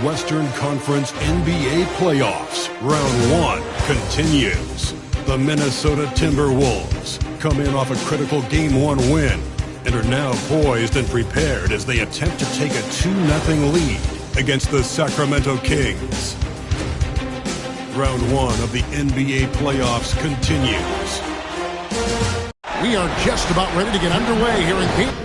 Western Conference NBA playoffs. Round 1 continues. The Minnesota Timberwolves come in off a critical Game 1 win and are now poised and prepared as they attempt to take a 2-0 lead against the Sacramento Kings. Round 1 of the NBA playoffs continues. We are just about ready to get underway here in Game.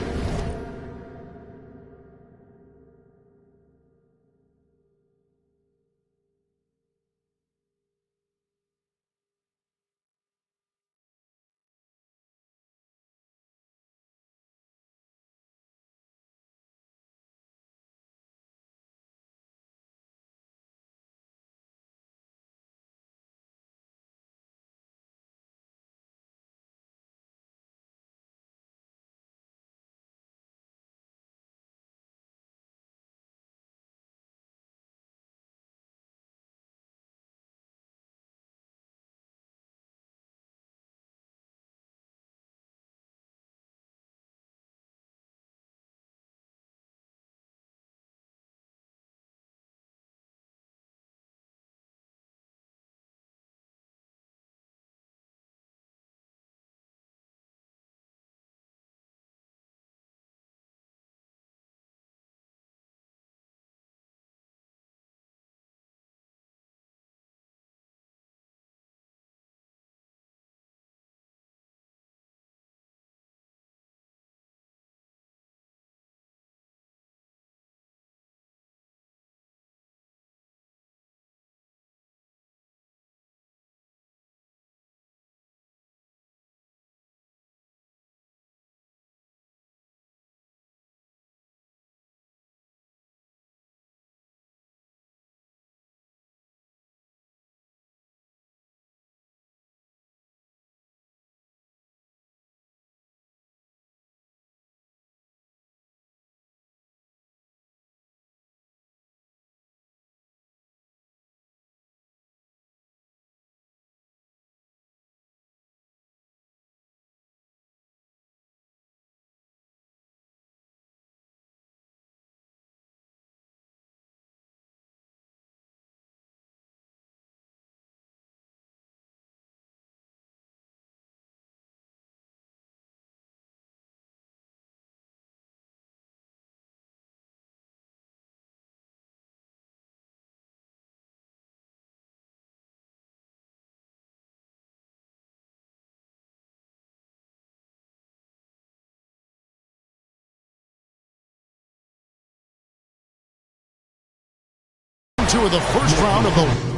Two of the first round of the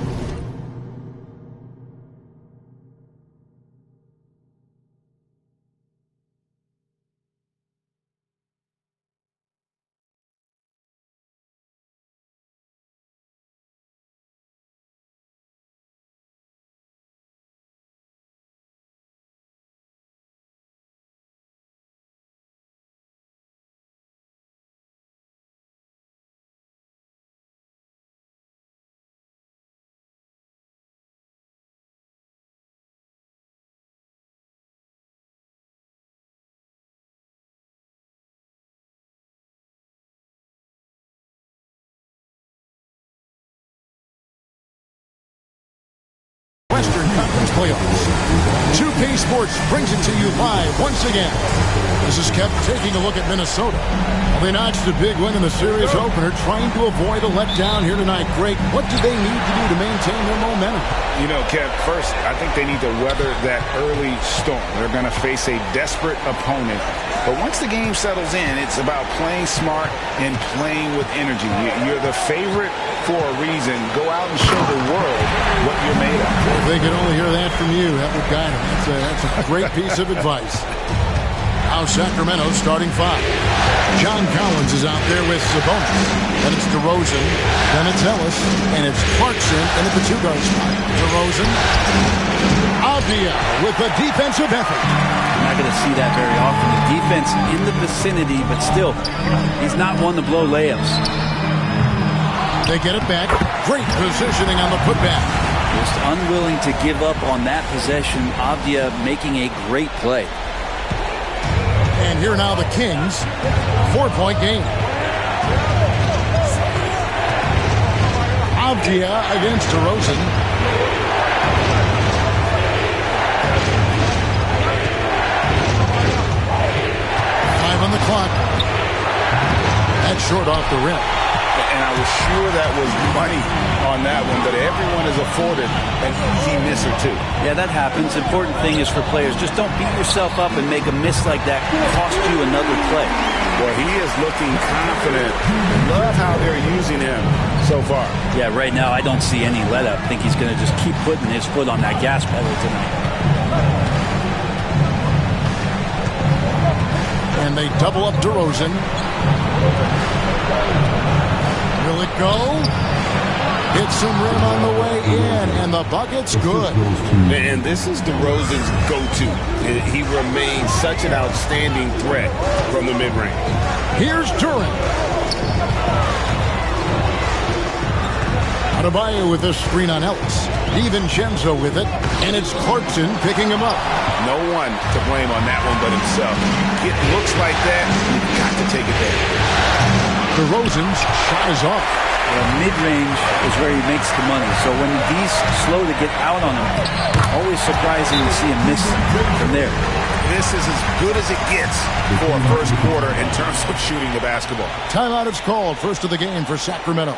Western Conference playoffs. 2K Sports brings it to you live once again. This is Kev taking a look at Minnesota. Well, they notched a big win in the series opener, trying to avoid a letdown here tonight. Greg, what do they need to do to maintain their momentum? You know, Kev, first, I think they need to weather that early storm. They're going to face a desperate opponent. But once the game settles in, it's about playing smart and playing with energy. You're the favorite for a reason. Go out and show the world what you're made of. If they could only hear that from you, that would guide them. That's a great piece of advice. Now Sacramento starting 5. John Collins is out there with Sabonis. Then it's DeRozan. Then it's Ellis. And it's Clarkson in at the 2-guard spot. DeRozan. Avdia with a defensive effort. You're not going to see that very often. The defense in the vicinity, but still, he's not one to blow layups. They get it back. Great positioning on the putback. Just unwilling to give up on that possession. Avdia making a great play. And here now the Kings. 4-point game. Avdia against DeRozan. 5 on the clock. That's short off the rim. And I was sure that was money on that one, but everyone is afforded an easy misser too. Yeah, that happens. Important thing is for players, just don't beat yourself up and make a miss like that cost you another play. Well, he is looking confident. Love how they're using him so far. Yeah, right now I don't see any let up. I think he's going to just keep putting his foot on that gas pedal tonight. And they double up DeRozan. Will it go? Hit some rim on the way in, and the bucket's good. And this is DeRozan's go-to. He remains such an outstanding threat from the mid-range. Here's Duran. Adebayo with a screen on Ellis. DiVincenzo with it, and it's Clarkson picking him up. No one to blame on that one but himself. It looks like that, you've got to take it there. DeRozan's shot is off. Mid-range is where he makes the money. So when he's slow to get out on him, always surprising to see him miss from there. This is as good as it gets for a first quarter in terms of shooting the basketball. Timeout is called. First of the game for Sacramento.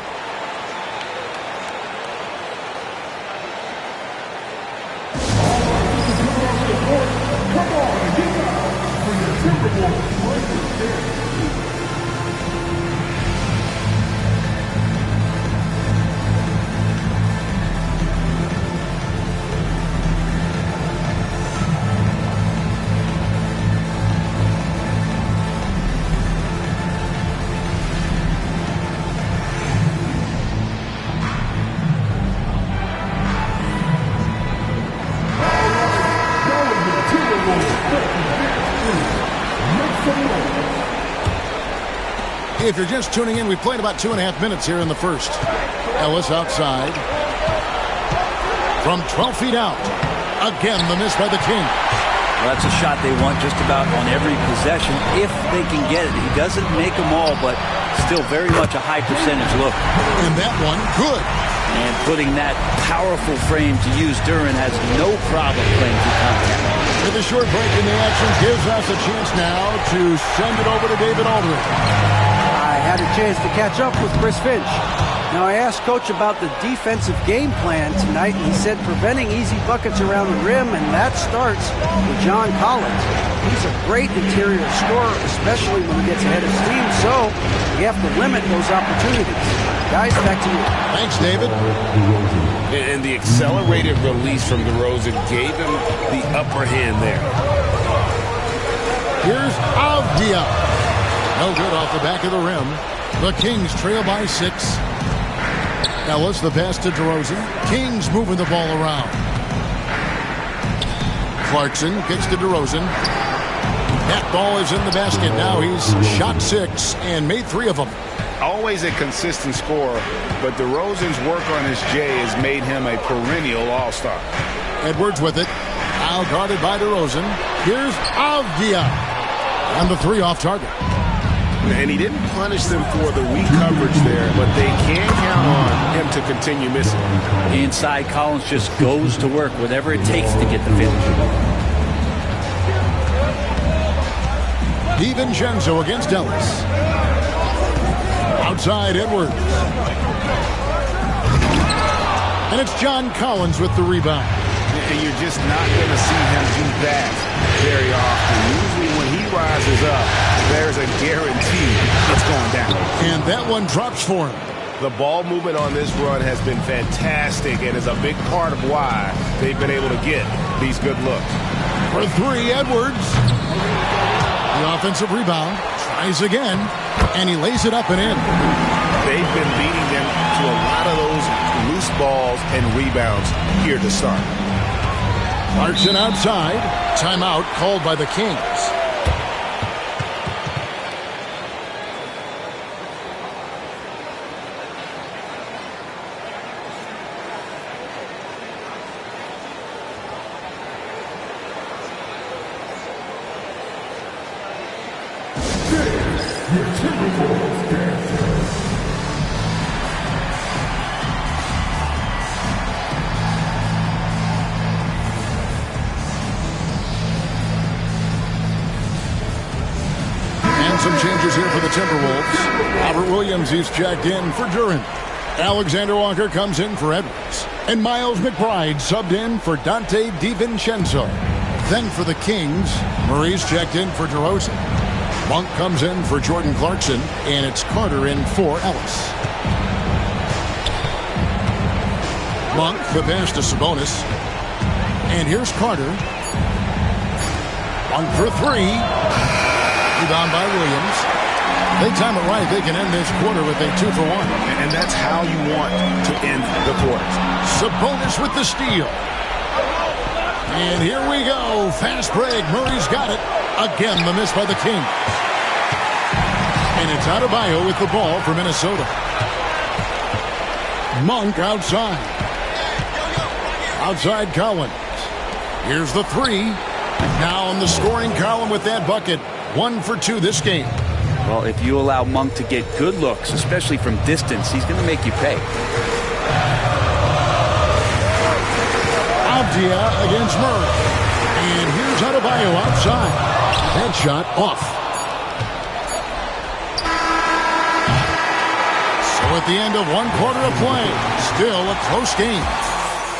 If you're just tuning in, we played about 2.5 minutes here in the first. Ellis outside. From 12 feet out. Again, the miss by the Kings. Well, that's a shot they want just about on every possession if they can get it. He doesn't make them all, but still very much a high percentage look. And that one, good. And putting that powerful frame to use, Duran has no problem playing through contact. With a short break in the action gives us a chance now to send it over to David Aldridge. I had a chance to catch up with Chris Finch. Now, I asked Coach about the defensive game plan tonight, and he said preventing easy buckets around the rim, and that starts with John Collins. He's a great interior scorer, especially when he gets ahead of steam, so we have to limit those opportunities. Guys, back to you. Thanks, David. And the accelerated release from DeRozan gave him the upper hand there. Here's Avdia. No good off the back of the rim. The Kings trail by 6. Ellis, the pass to DeRozan. Kings moving the ball around. Clarkson kicks to DeRozan. That ball is in the basket. Now he's shot 6 and made 3 of them. Always a consistent scorer, but DeRozan's work on his J has made him a perennial all-star. Edwards with it. Now guarded by DeRozan. Here's Avdia. And the 3 off target. And he didn't punish them for the weak coverage there, but they can count on him to continue missing. Inside, Collins just goes to work, whatever it takes to get the finish. DiVincenzo against Ellis. Outside, Edwards. And it's John Collins with the rebound. And you're just not going to see him do that very often. Usually when he rises up, there's a guarantee it's going down. And that one drops for him. The ball movement on this run has been fantastic and is a big part of why they've been able to get these good looks. For 3, Edwards. The offensive rebound. Tries again. And he lays it up and in. They've been beating them to a lot of those loose balls and rebounds here to start. Clarkson outside. Timeout called by the Kings. some changes here for the Timberwolves. Robert Williams, he's checked in for Duran. Alexander Walker comes in for Edwards. And Miles McBride subbed in for Dante DiVincenzo. Then for the Kings, Murray's checked in for DeRozan. Monk comes in for Jordan Clarkson, and it's Carter in for Ellis. Monk, the pass to Sabonis. And here's Carter. 1 for 3. Rebound by Williams. They time it right. They can end this quarter with a 2 for 1. And that's how you want to end the quarter. Sabonis with the steal. And here we go. Fast break. Murray's got it. Again, the miss by the King. And it's Adebayo with the ball for Minnesota. Monk outside. Outside Collins. Here's the 3. Now on the scoring column with that bucket. 1 for 2 this game. Well, if you allow Monk to get good looks, especially from distance, he's going to make you pay. Avdia against Murray. And here's Adebayo outside. That shot off. So at the end of 1 quarter of play, still a close game.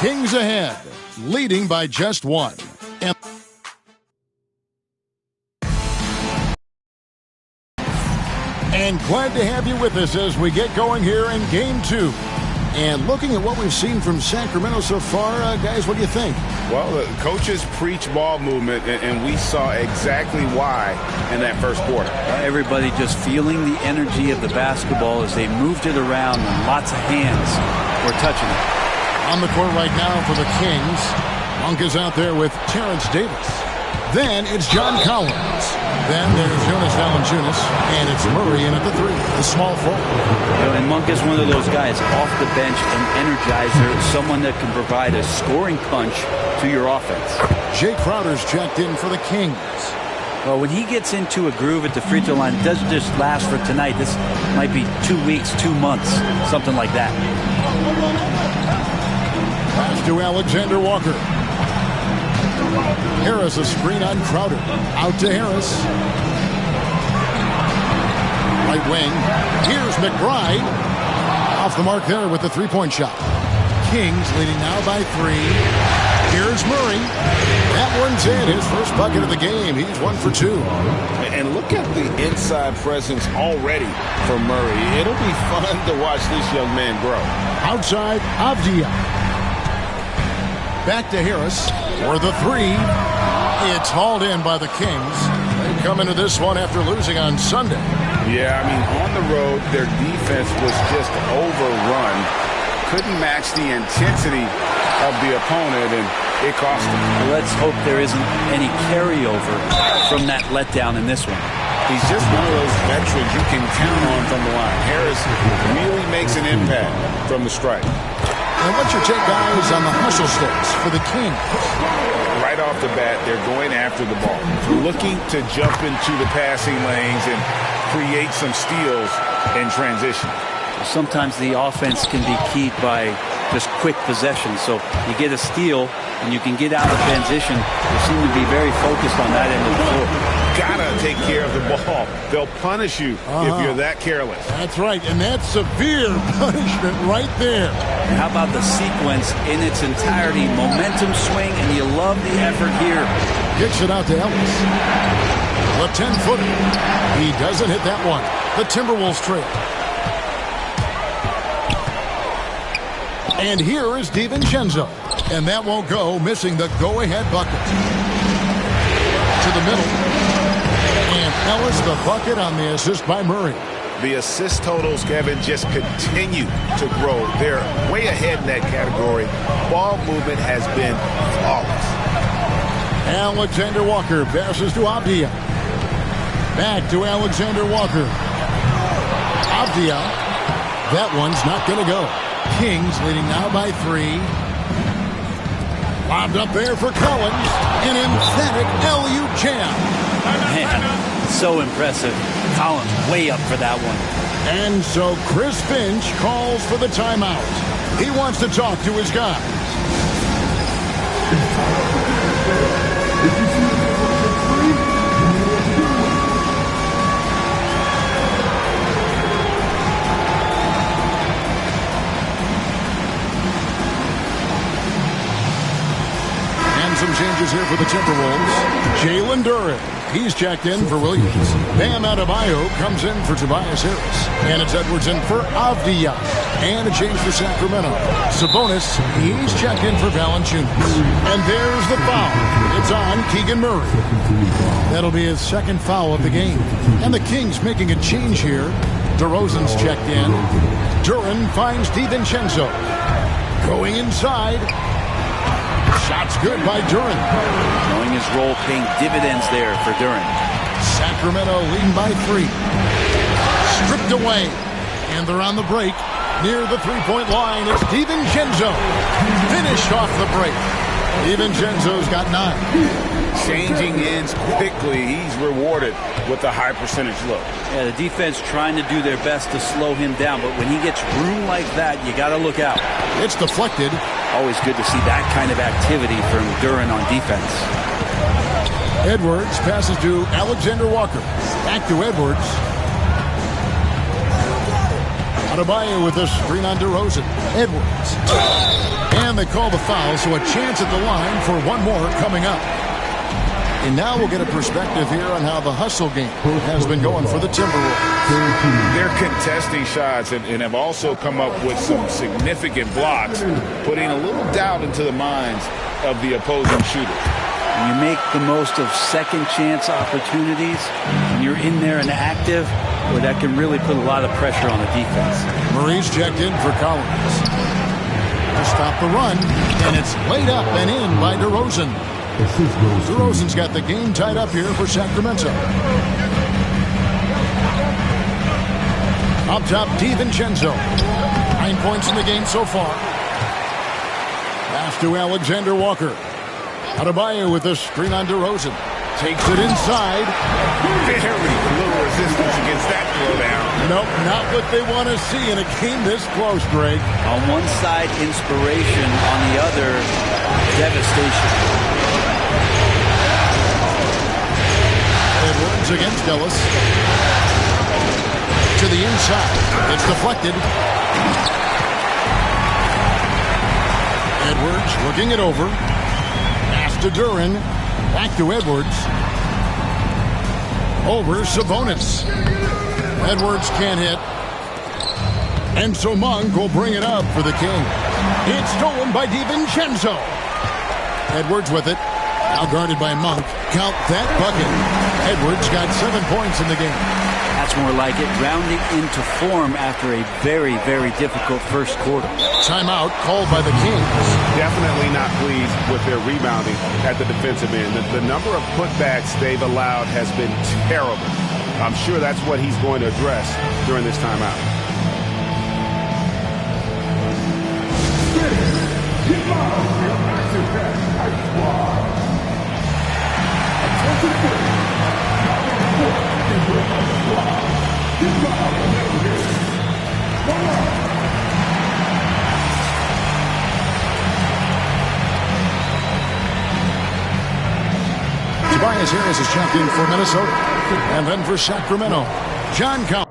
Kings ahead, leading by just 1. And glad to have you with us as we get going here in Game 2. And looking at what we've seen from Sacramento so far, guys, what do you think? Well, the coaches preach ball movement, and we saw exactly why in that first quarter. Everybody just feeling the energy of the basketball as they moved it around, and lots of hands were touching it. On the court right now for the Kings, Monk is out there with Terrence Davis. Then it's John Collins. Then there's Jonas Valanciunas, and it's Murray in at the 3, the small forward. And Monk is one of those guys off the bench, an energizer, someone that can provide a scoring punch to your offense. Jay Crowder's checked in for the Kings. Well, when he gets into a groove at the free throw line, it doesn't just last for tonight. This might be 2 weeks, 2 months, something like that. Pass to Alexander Walker. Harris a screen on Crowder. Out to Harris. Right wing. Here's McBride. Off the mark there with the three-point shot. Kings leading now by 3. Here's Murray. That one's in. His first bucket of the game. He's 1 for 2. And look at the inside presence already for Murray. It'll be fun to watch this young man grow. Outside, Avdia. Back to Harris for the 3. It's hauled in by the Kings. They come into this one after losing on Sunday. Yeah, I mean, on the road, their defense was just overrun. Couldn't match the intensity of the opponent, and it cost them. Let's hope there isn't any carryover from that letdown in this one. He's just one of those veterans you can count on from the line. Harris really makes an impact from the stripe. And what's your take, guys, on the hustle sticks for the Kings? Right off the bat, they're going after the ball, looking to jump into the passing lanes and create some steals in transition. Sometimes the offense can be keyed by just quick possession. So you get a steal and you can get out of transition. They seem to be very focused on that end of the floor. Gotta take care of the ball. They'll punish you if you're that careless. That's right, and that's severe punishment right there. How about the sequence in its entirety? Momentum swing, and you love the effort here. Kicks it out to Ellis. The 10-footer. He doesn't hit that one. The Timberwolves trail. And here is DiVincenzo. And that won't go, missing the go-ahead bucket. To the middle. And Ellis the bucket on the assist by Murray. The assist totals, Kevin, just continue to grow. They're way ahead in that category. Ball movement has been flawless. Alexander Walker passes to Avdia. Back to Alexander Walker. Avdia. That one's not going to go. Kings leading now by 3. Lobbed up there for Collins. An emphatic LU jam. Man, so impressive. Collins way up for that one. And so Chris Finch calls for the timeout. He wants to talk to his guys. changes here for the Timberwolves. Jalen Duren, he's checked in for Williams. Bam Adebayo comes in for Tobias Harris. And it's Edwards in for Avdija. And a change for Sacramento. Sabonis, he's checked in for Valanciunas. And there's the foul. It's on Keegan Murray. That'll be his second foul of the game. And the Kings making a change here. DeRozan's checked in. Duren finds DiVincenzo. Going inside. Shot's good by Duren. Knowing his role paying dividends there for Duren. Sacramento leading by 3. Stripped away. And they're on the break. Near the three-point line, it's DiVincenzo. Finished off the break. DiVincenzo's got 9. Changing ends quickly. He's rewarded with a high percentage look. Yeah, the defense trying to do their best to slow him down, but when he gets room like that, you got to look out. It's deflected. Always good to see that kind of activity from Duren on defense. Edwards passes to Alexander Walker. Back to Edwards. Adebayo with a screen on DeRozan. Edwards. And they call the foul, so a chance at the line for one more coming up. And now we'll get a perspective here on how the hustle game has been going for the Timberwolves. They're contesting shots and have also come up with some significant blocks, putting a little doubt into the minds of the opposing shooters. You make the most of second chance opportunities, and you're in there and active, where that can really put a lot of pressure on the defense. Murray's checked in for Collins. To stop the run, and it's laid up and in by DeRozan. DeRozan's got the game tied up here for Sacramento. Up top, DiVincenzo. 9 points in the game so far. Pass to Alexander Walker. Adebayo with the screen on DeRozan. Takes it inside. Very little resistance against that throwdown. Nope, not what they want to see in a game this close, Greg. On one side, inspiration. On the other, devastation. Edwards against Ellis. To the inside. It's deflected. Edwards looking it over. Pass to Duren. Back to Edwards. Over Sabonis. Edwards can't hit. And so Monk will bring it up for the King. It's stolen by DiVincenzo. Edwards with it. Now guarded by Monk. Count that bucket. Edwards got 7 points in the game. That's more like it. Rounding into form after a very, very difficult first quarter. Timeout called by the Kings. Definitely not pleased with their rebounding at the defensive end. The number of putbacks they've allowed has been terrible. I'm sure that's what he's going to address during this timeout. Tobias Harris is checked in for Minnesota. And then for Sacramento, John Collins.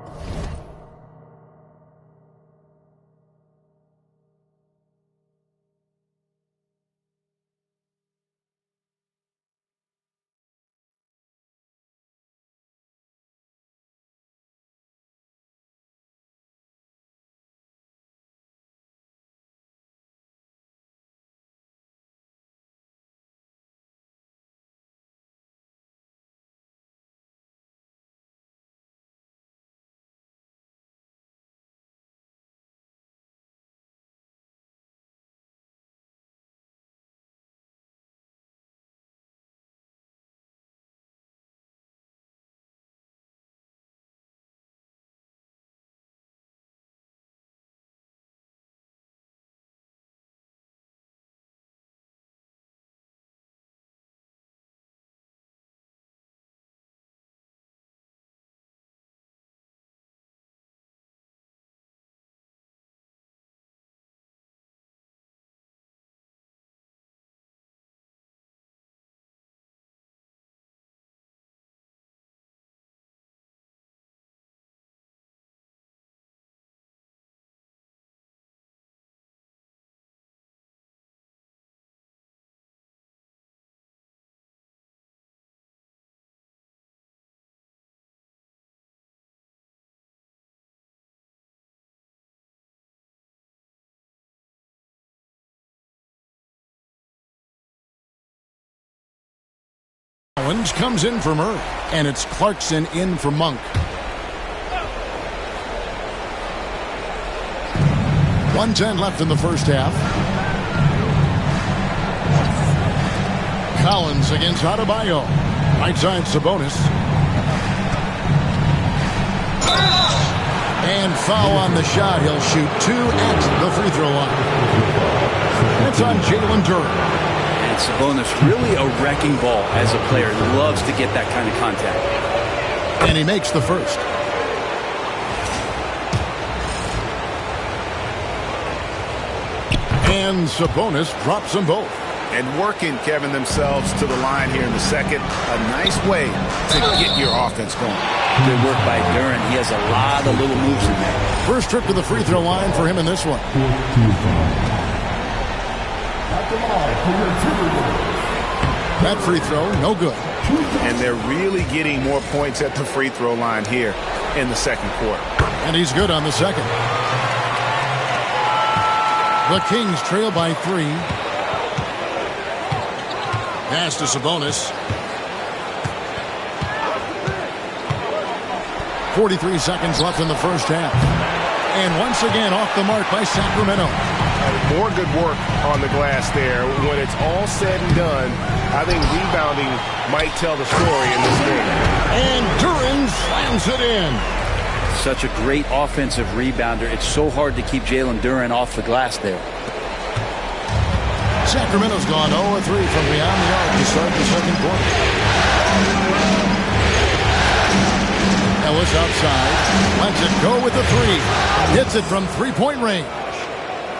Collins comes in for Murray, and it's Clarkson in for Monk. 1:10 left in the first half. Collins against Adebayo. Right side Sabonis. And foul on the shot. He'll shoot 2 at the free throw line. That's on Jalen Duren. And Sabonis really a wrecking ball as a player. He loves to get that kind of contact. And he makes the first. And Sabonis drops them both. And working, Kevin, themselves to the line here in the second. A nice way to get your offense going. Good work by Duren. He has a lot of little moves in there. First trip to the free throw line for him in this one. That free throw, no good. And they're really getting more points at the free throw line here in the second quarter. And he's good on the second. The Kings trail by 3. Pass to Sabonis. 43 seconds left in the first half. And once again off the mark by Sacramento. More good work on the glass there. When it's all said and done, I think rebounding might tell the story in this game. And Duren slams it in. Such a great offensive rebounder. It's so hard to keep Jalen Duren off the glass there. Sacramento's gone 0-3 from beyond the arc to start the second quarter. Ellis outside. Lets it go with the 3. Hits it from three-point range.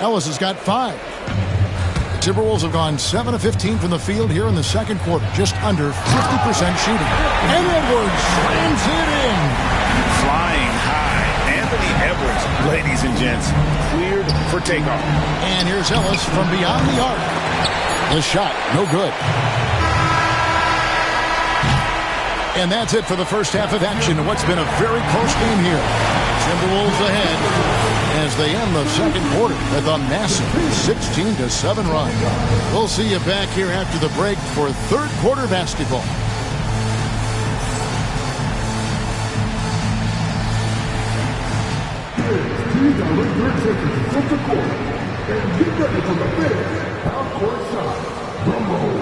Ellis has got 5. The Timberwolves have gone 7 of 15 from the field here in the second quarter. Just under 50% shooting. And Edwards slams it in. Flying high. Anthony Edwards, ladies and gents, cleared for takeoff. And here's Ellis from beyond the arc. The shot, no good. And that's it for the first half of action in what's been a very close game here. Timberwolves ahead as they end the second quarter with a massive 16-7 run. We'll see you back here after the break for third quarter basketball. These are return takers from the court. And get ready for the big half-court shot. Drum roll.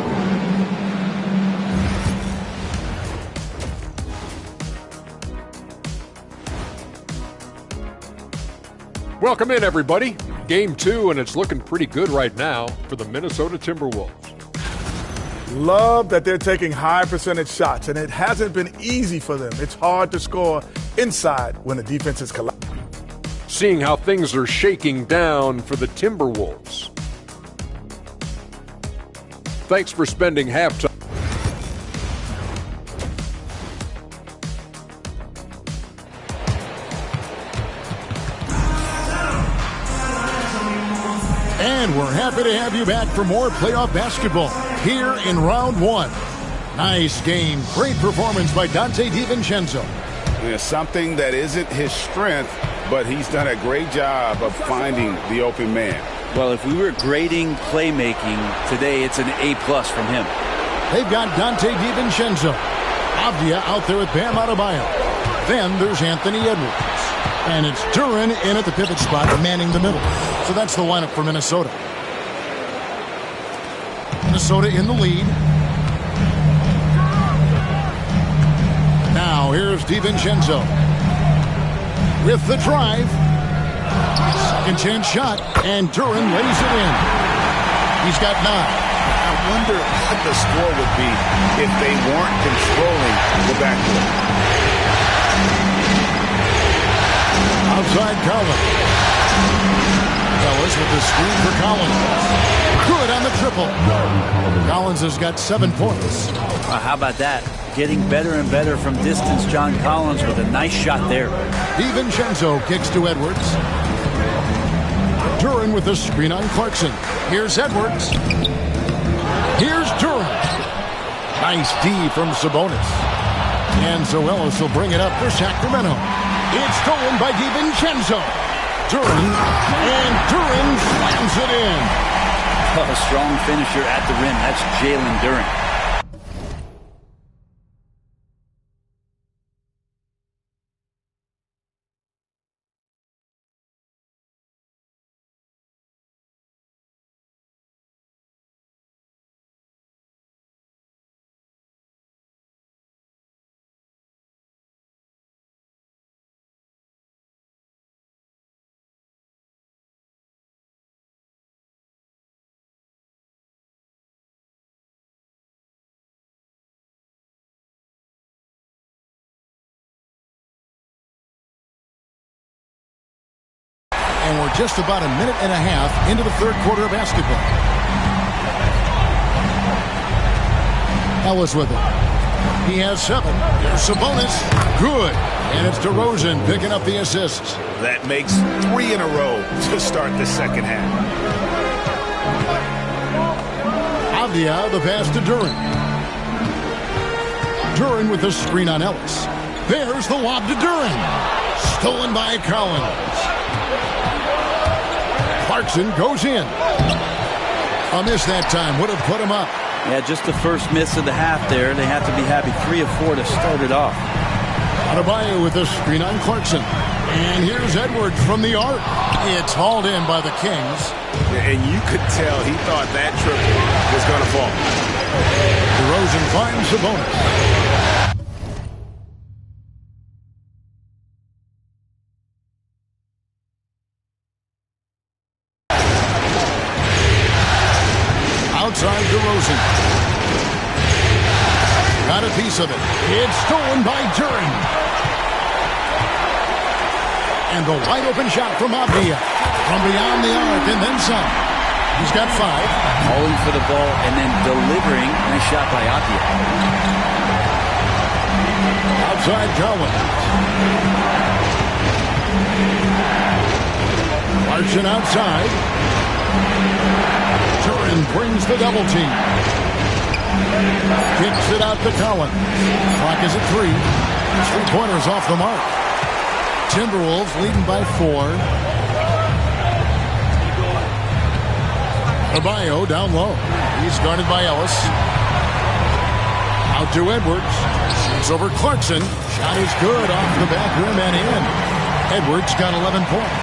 Welcome in, everybody. Game 2, and it's looking pretty good right now for the Minnesota Timberwolves. Love that they're taking high percentage shots, and it hasn't been easy for them. It's hard to score inside when the defense is collapsing. Seeing how things are shaking down for the Timberwolves. Thanks for spending halftime. And we're happy to have you back for more playoff basketball here in round 1. Nice game. Great performance by Dante DiVincenzo. Yeah, something that isn't his strength, but he's done a great job of finding the open man. Well, if we were grading playmaking today, it's an A+ from him. They've got Dante DiVincenzo. Avdia out there with Bam Adebayo. Then there's Anthony Edwards. And it's Duren in at the pivot spot, manning the middle. So that's the lineup for Minnesota. Minnesota in the lead. Now here's DiVincenzo with the drive. Second chance shot, and Duren lays it in. He's got 9. I wonder what the score would be if they weren't controlling the backcourt. Outside Collins. Ellis with the screen for Collins. Good on the triple. Collins has got 7 points. How about that? Getting better and better from distance, John Collins with a nice shot there. DiVincenzo kicks to Edwards. Duren with the screen on Clarkson. Here's Edwards. Here's Duren. Nice D from Sabonis. And so Ellis will bring it up for Sacramento. It's stolen by DiVincenzo. Duren. And Duren slams it in. A strong finisher at the rim. That's Jalen Duren. And we're just about a minute and a half into the third quarter of basketball. Ellis with it. He has 7. Here's Sabonis. Good. And it's DeRozan picking up the assists. That makes 3 in a row to start the second half. Avdia, the pass to Duran. Duran with the screen on Ellis. There's the lob to Duran. Stolen by Collins. Clarkson goes in. A miss that time would have put him up. Yeah, just the first miss of the half there. They have to be happy. 3 of 4 to start it off. Adebayo with the screen on Clarkson. And here's Edwards from the arc. It's hauled in by the Kings. And you could tell he thought that triple was going to fall. DeRozan finds Sabonis. Outside DeRozan. Got a piece of it. It's stolen by Duran. And the wide open shot from Avdia. From beyond the arc and then some. He's got 5. Calling for the ball and then delivering. Nice shot by Avdia. Outside Collins. Clarkson outside. Duran brings the double team. Kicks it out to Collins. Clock is at 3. 3-pointers off the mark. Timberwolves leading by 4. Adebayo down low. He's guarded by Ellis. Out to Edwards. It's over Clarkson. Shot is good off the back rim and in. Edwards got 11 points.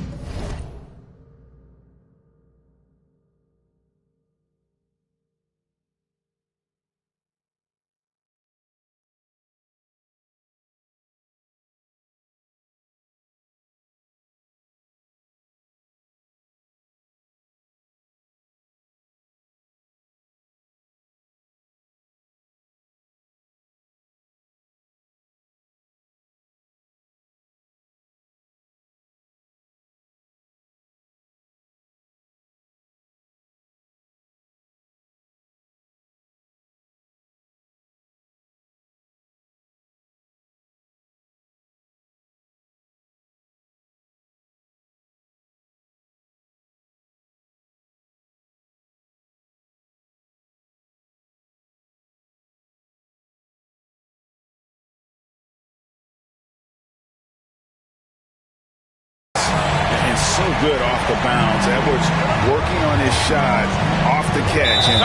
So good off the bounds. Edwards working on his shot off the catch, and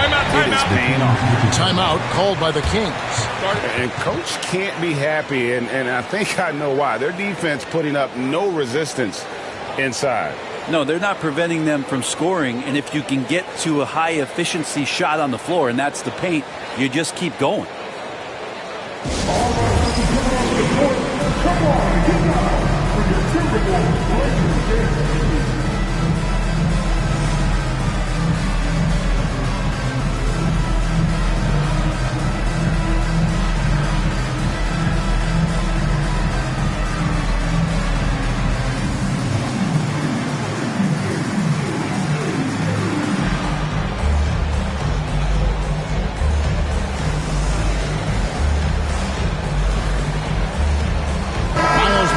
it is paying off. Timeout called by the Kings. And Coach can't be happy, and I think I know why. Their defense putting up no resistance inside. No, they're not preventing them from scoring, and if you can get to a high-efficiency shot on the floor, and that's the paint, you just keep going. Come on, get down for your Timberwolves.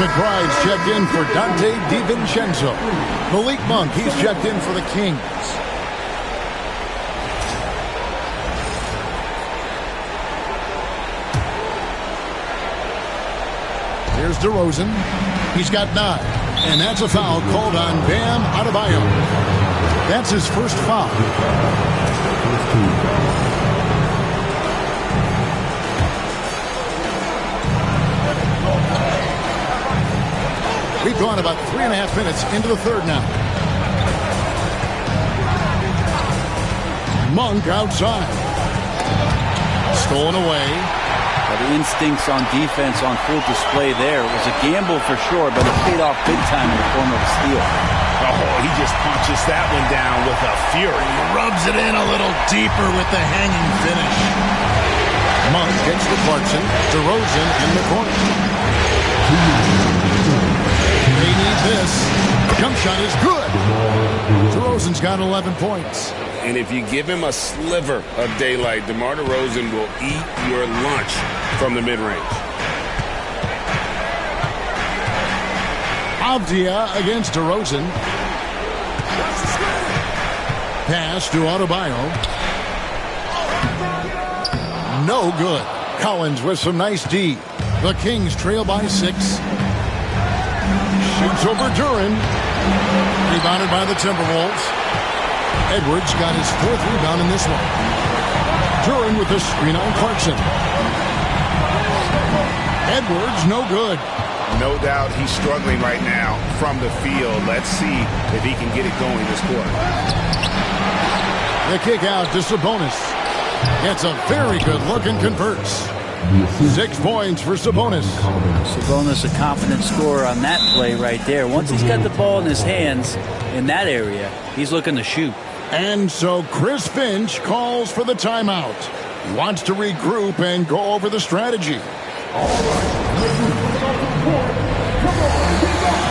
McBride's checked in for Dante DiVincenzo. Malik Monk, he's checked in for the Kings. Here's DeRozan. He's got 9. And that's a foul called on Bam Adebayo. That's his first foul. We've gone about 3.5 minutes into the third now. Monk outside. Stolen away. Well, the instincts on defense on full display there. It was a gamble for sure, but it paid off big time in the form of a steal. Oh, he just punches that one down with a fury. He rubs it in a little deeper with the hanging finish. Monk gets to Clarkson. DeRozan in the corner. They need this. Jump shot is good. got 11 points. And if you give him a sliver of daylight, DeMar DeRozan will eat your lunch from the mid-range. Avdia against DeRozan. Pass to Adebayo. No good. Collins with some nice D. The Kings trail by 6. Shoots over Duran. Rebounded by the Timberwolves. Edwards got his 4th rebound in this one. Duran with the screen on Clarkson. Edwards, no good. No doubt he's struggling right now from the field. Let's see if he can get it going this quarter. The kick out to Sabonis. Gets a very good look and converts. 6 points for Sabonis. Sabonis, a confident scorer on that play right there. Once he's got the ball in his hands in that area, he's looking to shoot. And so Chris Finch calls for the timeout. He wants to regroup and go over the strategy. All right, let's move on the court. Come on, get up.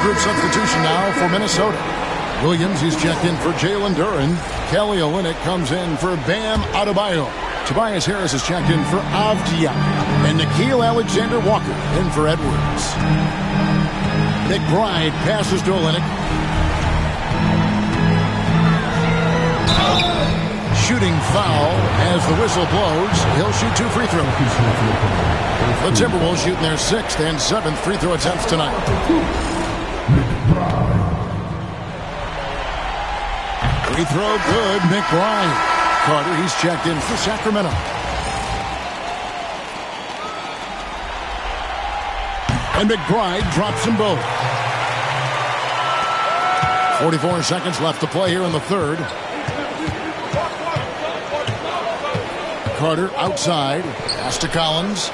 group substitution now for Minnesota. Williams, he's checked in for Jalen Duren. Kelly Olynyk comes in for Bam Adebayo. Tobias Harris is checked in for Avdiya. And Nickeil Alexander-Walker in for Edwards. McBride passes to Olynyk. Shooting foul as the whistle blows. He'll shoot 2 free throws. The Timberwolves shooting their 6th and 7th free throw attempts tonight. Free throw good. McBride. Carter, he's checked in for Sacramento. And McBride drops them both. 44 seconds left to play here in the third. Carter outside. Pass to Collins.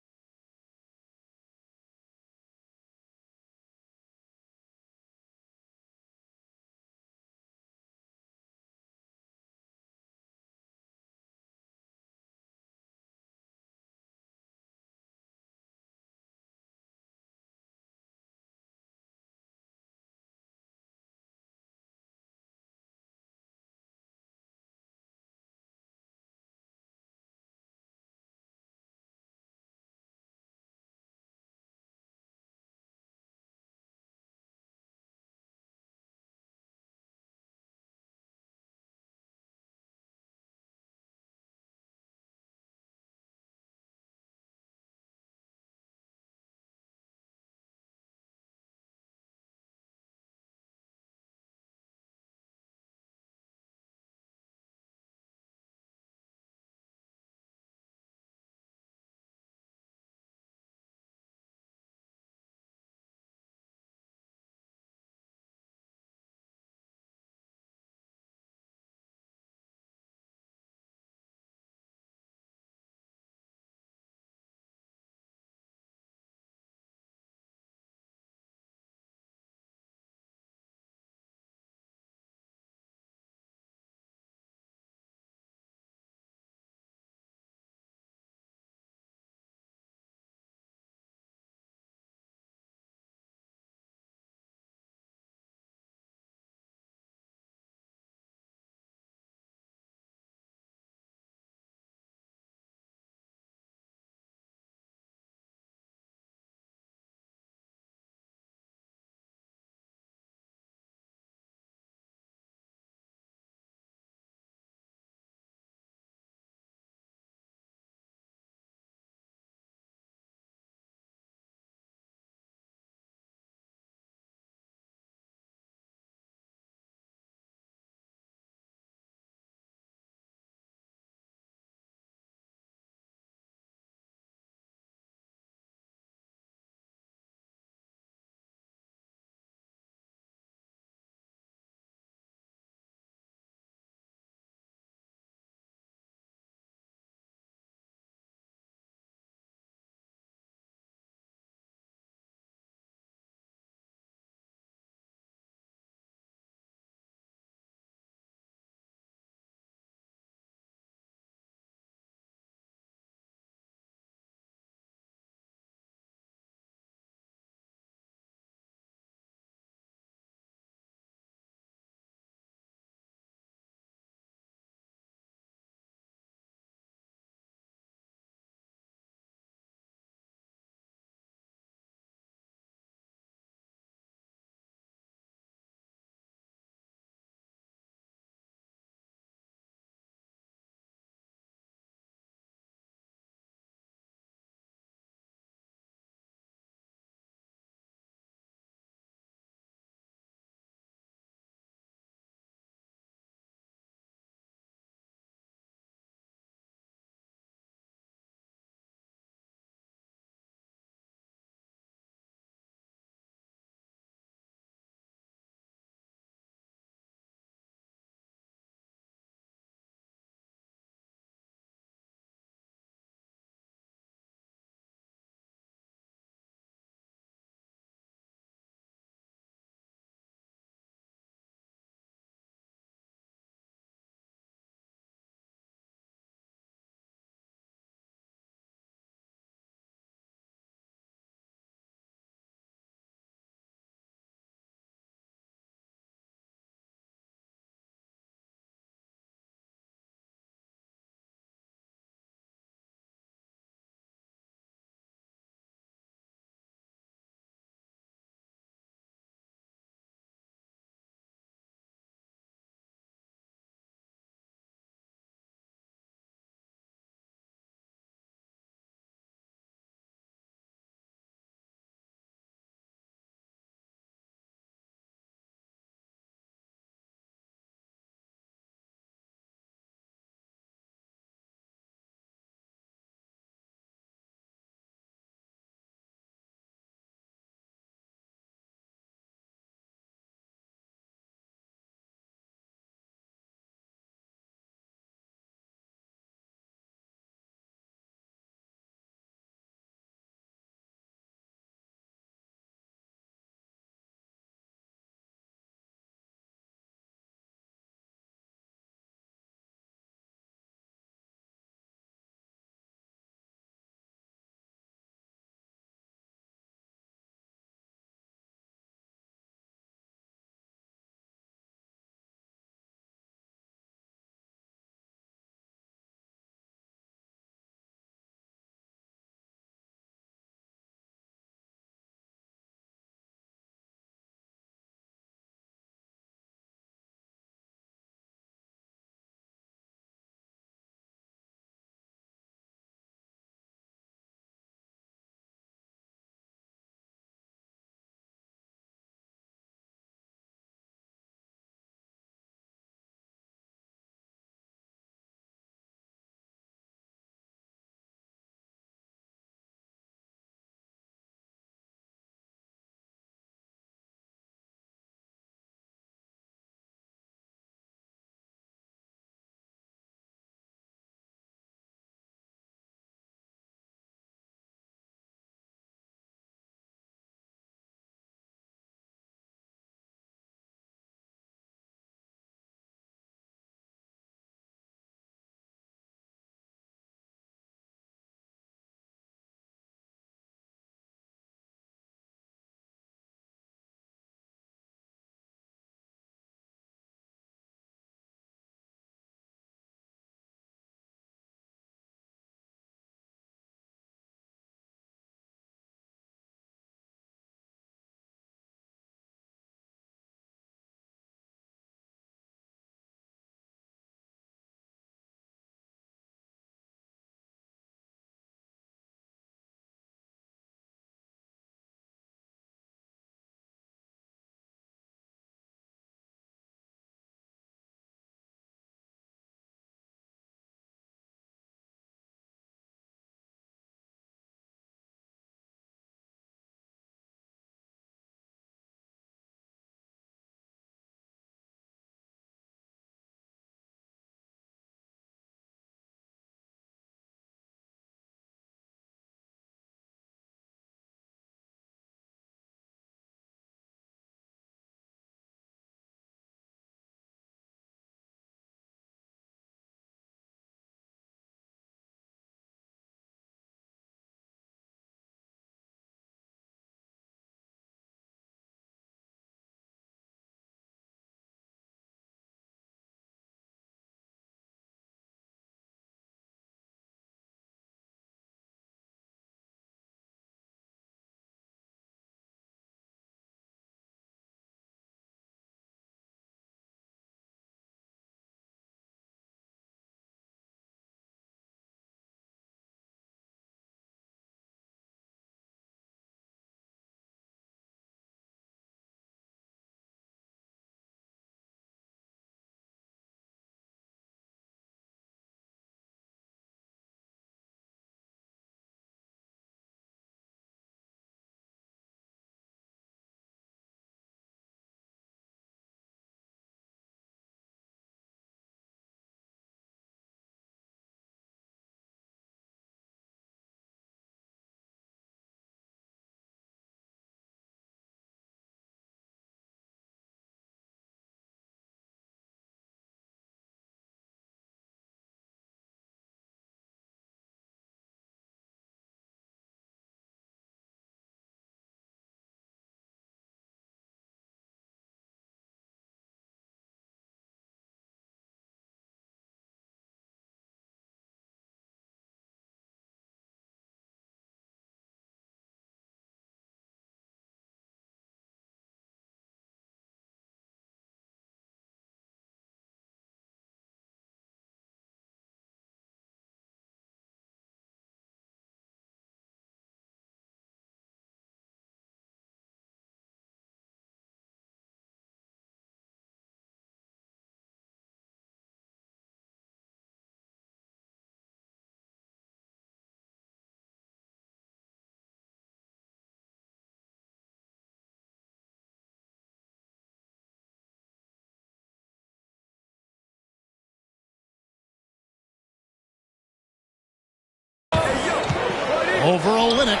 over Olynyk.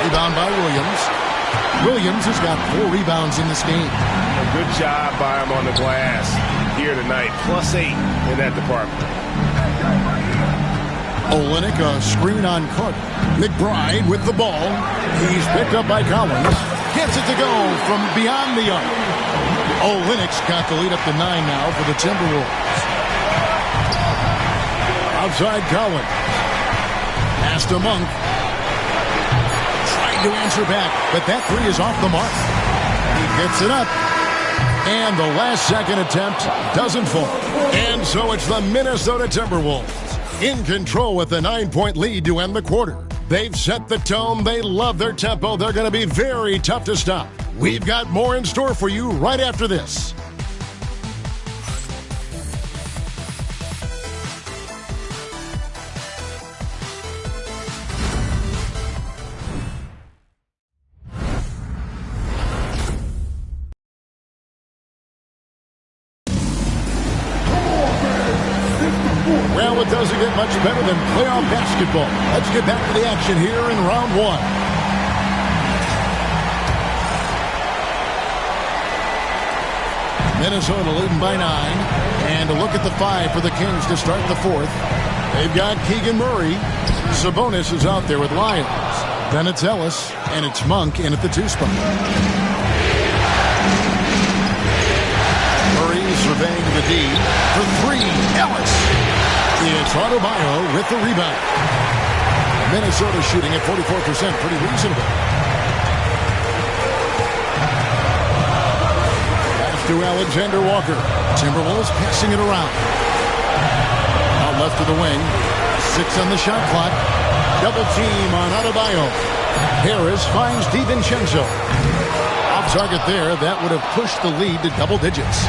Rebound by Williams. Williams has got 4 rebounds in this game. A good job by him on the glass here tonight. +8 in that department. Olynyk, a screen on Cook. McBride with the ball. He's picked up by Collins. Gets it to go from beyond the arc. Olynyk's got the lead up to 9 now for the Timberwolves. Outside Collins. Pass to Monk. Trying to answer back, but that 3 is off the mark. He gets it up. And the last second attempt doesn't fall. And so it's the Minnesota Timberwolves in control with a 9-point lead to end the quarter. They've set the tone. They love their tempo. They're going to be very tough to stop. We've got more in store for you right after this. Well, it doesn't get much better than playoff basketball. Let's get back to the action here in round 1. Minnesota leading by 9. And a look at the 5 for the Kings to start the 4th. They've got Keegan Murray. Sabonis is out there with Lyons. Then it's Ellis, and it's Monk in at the 2 spot. Murray surveying the D for 3. Ellis. It's Adebayo with the rebound. Minnesota shooting at 44%, pretty reasonable. To Alexander Walker. Timberwolves passing it around. Out left to the wing. 6 on the shot clock. Double team on Adebayo. Harris finds DiVincenzo. Off target there. That would have pushed the lead to double digits.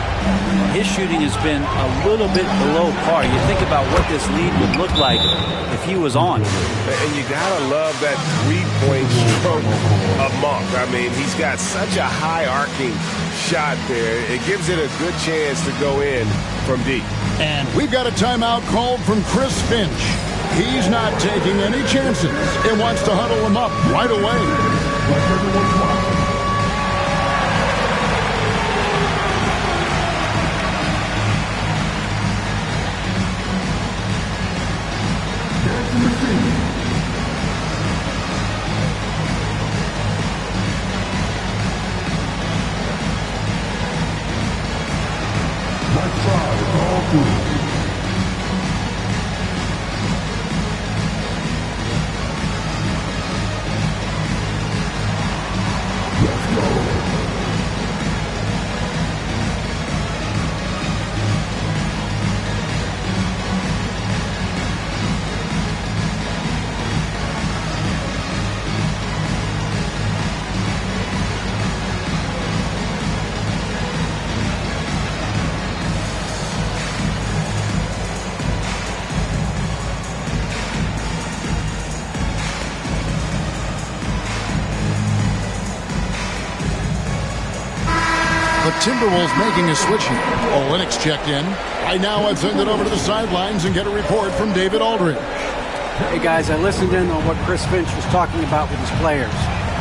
His shooting has been a little bit below par. You think about what this lead would look like if he was on. And you gotta love that 3-point stroke of Monk. I mean, he's got such a high arcing shot there. It gives it a good chance to go in from deep. And we've got a timeout called from Chris Finch. He's not taking any chances. He wants to huddle him up right away. Timberwolves making a switch here. Olynyk's checked in. Right now, I've sent it over to the sidelines and get a report from David Aldridge. Hey, guys, I listened in on what Chris Finch was talking about with his players.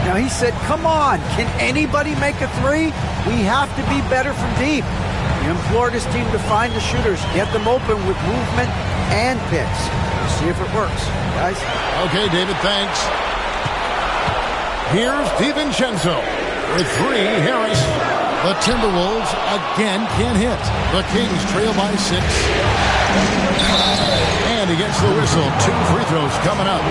Now, he said, come on, can anybody make a 3? We have to be better from deep. He implored his team to find the shooters, get them open with movement and picks. We'll see if it works, guys. Okay, David, thanks. Here's DiVincenzo with 3, Harris. The Timberwolves again can't hit. The Kings trail by 6. And he gets the whistle. 2 free throws coming up.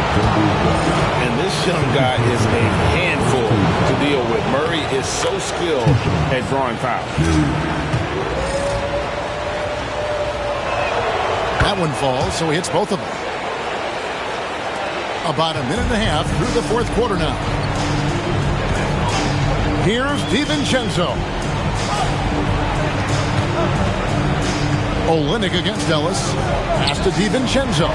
And this young guy is a handful to deal with. Murray is so skilled at drawing fouls. That one falls, so he hits both of them. About a minute and a half through the 4th quarter now. Here's DiVincenzo. Olynyk against Ellis. Pass to DiVincenzo.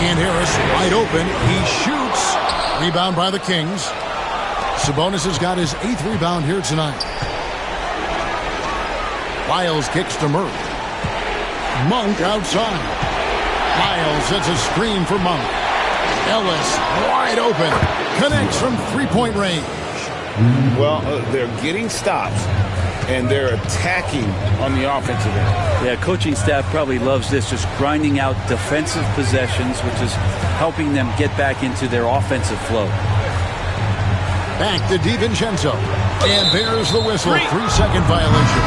And Harris wide open. He shoots. Rebound by the Kings. Sabonis has got his 8th rebound here tonight. Lyles kicks to Murray. Monk outside. Lyles sets a screen for Monk. Ellis wide open. Connects from three-point range. Well, they're getting stops, and they're attacking on the offensive end. Yeah, coaching staff probably loves this, just grinding out defensive possessions, which is helping them get back into their offensive flow. Back to DiVincenzo. And there's the whistle. 3-second violation.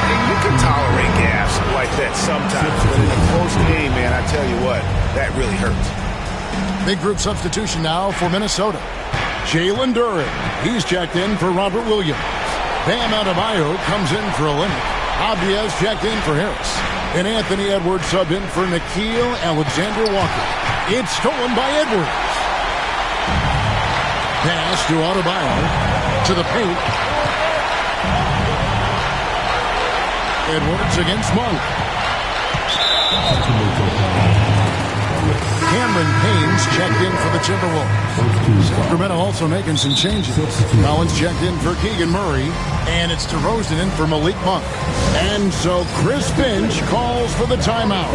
And you can tolerate gaffes like that sometimes, but in a close game, man, I tell you what, that really hurts. Big group substitution now for Minnesota. Jalen Duren. He's checked in for Robert Williams. Bam Adebayo comes in for Olynyk. Abdias checked in for Harris. And Anthony Edwards subbed in for Nickeil Alexander-Walker. It's stolen by Edwards. Pass to Adebayo. To the paint. Edwards against Monk. Cameron Payne's checked in for the Timberwolves. Sacramento also making some changes. Collins checked in for Keegan Murray. And it's DeRozan in for Malik Monk. And so Chris Finch calls for the timeout.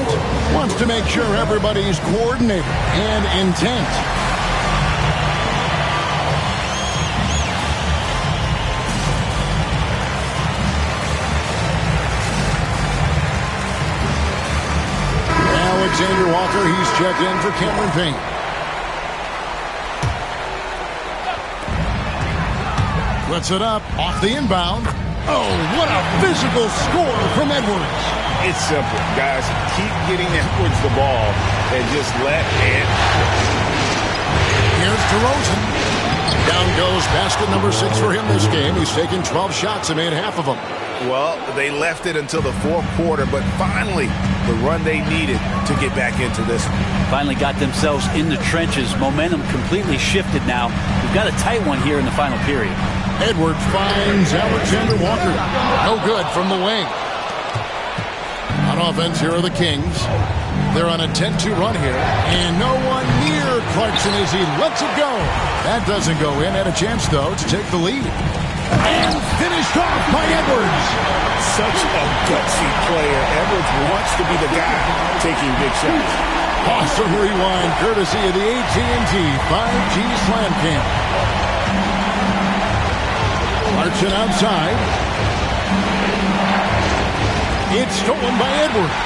Wants to make sure everybody's coordinated and intent. Alexander Walker, he's checked in for Cameron Payne. Puts it up, off the inbound. Oh, what a physical score from Edwards. It's simple, guys. Keep getting Edwards the ball and just let it. Here's DeRozan. Down goes basket number 6 for him this game. He's taken 12 shots and made half of them. Well, they left it until the fourth quarter, but finally the run they needed to get back into this one. Finally got themselves in the trenches. Momentum completely shifted now. We've got a tight one here in the final period. Edwards finds Alexander Walker. No good from the wing. On offense, here are the Kings. They're on a 10-2 run here. And no one near Clarkson as he lets it go. That doesn't go in. Had a chance, though, to take the lead. And finished off by Edwards. Such a gutsy player. Edwards wants to be the guy taking big shots. Awesome rewind, courtesy of the AT&T 5G Slam Cam. Clarkson outside. It's stolen by Edwards.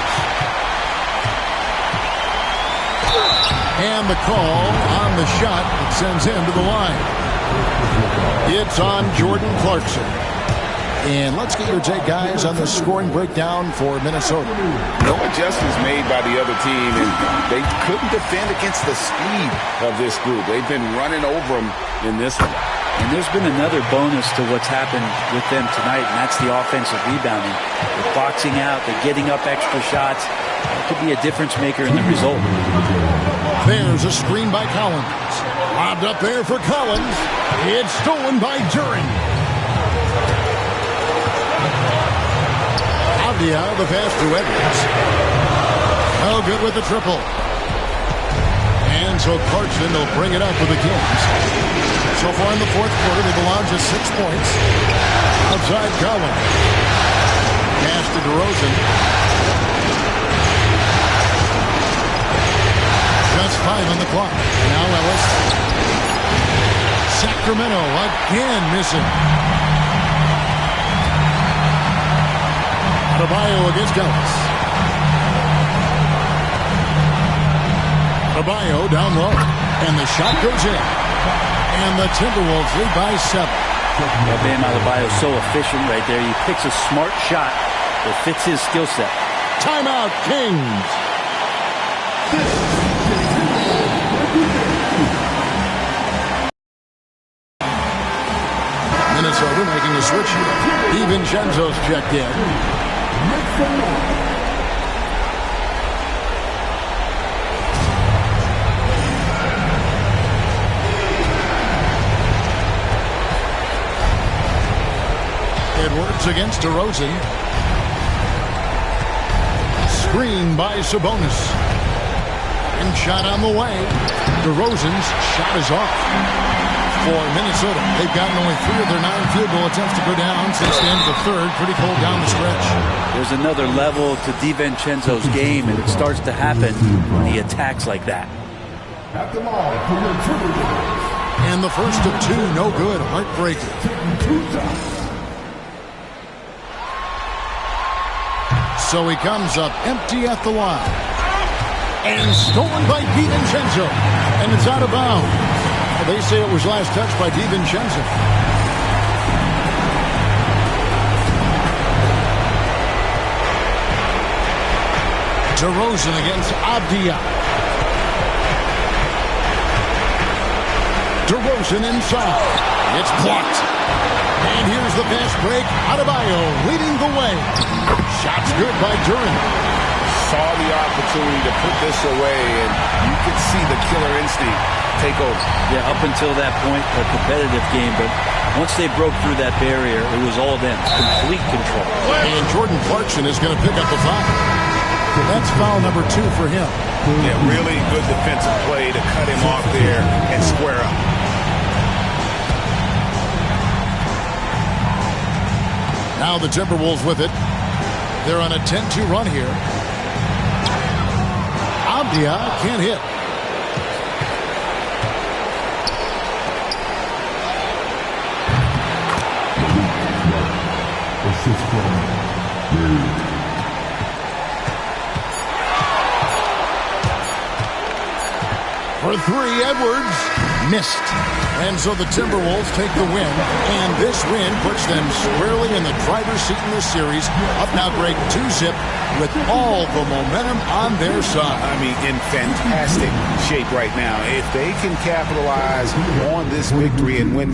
And the call on the shot that sends him to the line. It's on Jordan Clarkson. And let's get your take, guys, on the scoring breakdown for Minnesota. No adjustments made by the other team, and they couldn't defend against the speed of this group. They've been running over them in this one. And there's been another bonus to what's happened with them tonight, and that's the offensive rebounding. They're boxing out, they're getting up extra shots. It could be a difference maker in the result. There's a screen by Collins. Lobbed up there for Collins. It's stolen by Duren. Avdia, the pass to Edwards. Well, good with the triple. And so Clarkson will bring it up with the Kings. So far in the fourth quarter, they've allowed just 6 points. Outside Collins. Pass to DeRozan. Just 5 on the clock. Now Ellis. Sacramento again missing. Adebayo against Ellis. Adebayo down low. And the shot goes in. And the Timberwolves lead by 7. Well, Bam Adebayo is so efficient right there. He picks a smart shot that fits his skill set. Timeout, Kings. Minnesota making a switch here. DiVincenzo's checked in. Edwards against DeRozan. Screen by Sabonis. And shot on the way. DeRozan's shot is off. For Minnesota, they've gotten only 3 of their 9 field goal attempts to go down since the end of the third. Pretty cold down the stretch. There's another level to DiVincenzo's game, and it starts to happen when he attacks like that. At the line for your Timberwolves. And the first of two, no good. Heartbreaker. So he comes up empty at the line. And stolen by DiVincenzo. And it's out of bounds. Well, they say it was last touched by DiVincenzo. DeRozan against Avdia. DeRozan inside. It's blocked. And here's the fast break. Adebayo leading the way. Shot's good by Duran. Saw the opportunity to put this away, and you could see the killer instinct take over. Yeah, up until that point, a competitive game, but once they broke through that barrier, it was all them. Complete control. And Jordan Clarkson is going to pick up the foul. So that's foul number 2 for him. Yeah, really good defensive play to cut him off there and square up. Now the Timberwolves with it. They're on a 10-2 run here. Avdia can't hit. For 3, Edwards missed. And so the Timberwolves take the win, and this win puts them squarely in the driver's seat in this series. Up now, Greg, 2-zip with all the momentum on their side. I mean, in fantastic shape right now. If they can capitalize on this victory and win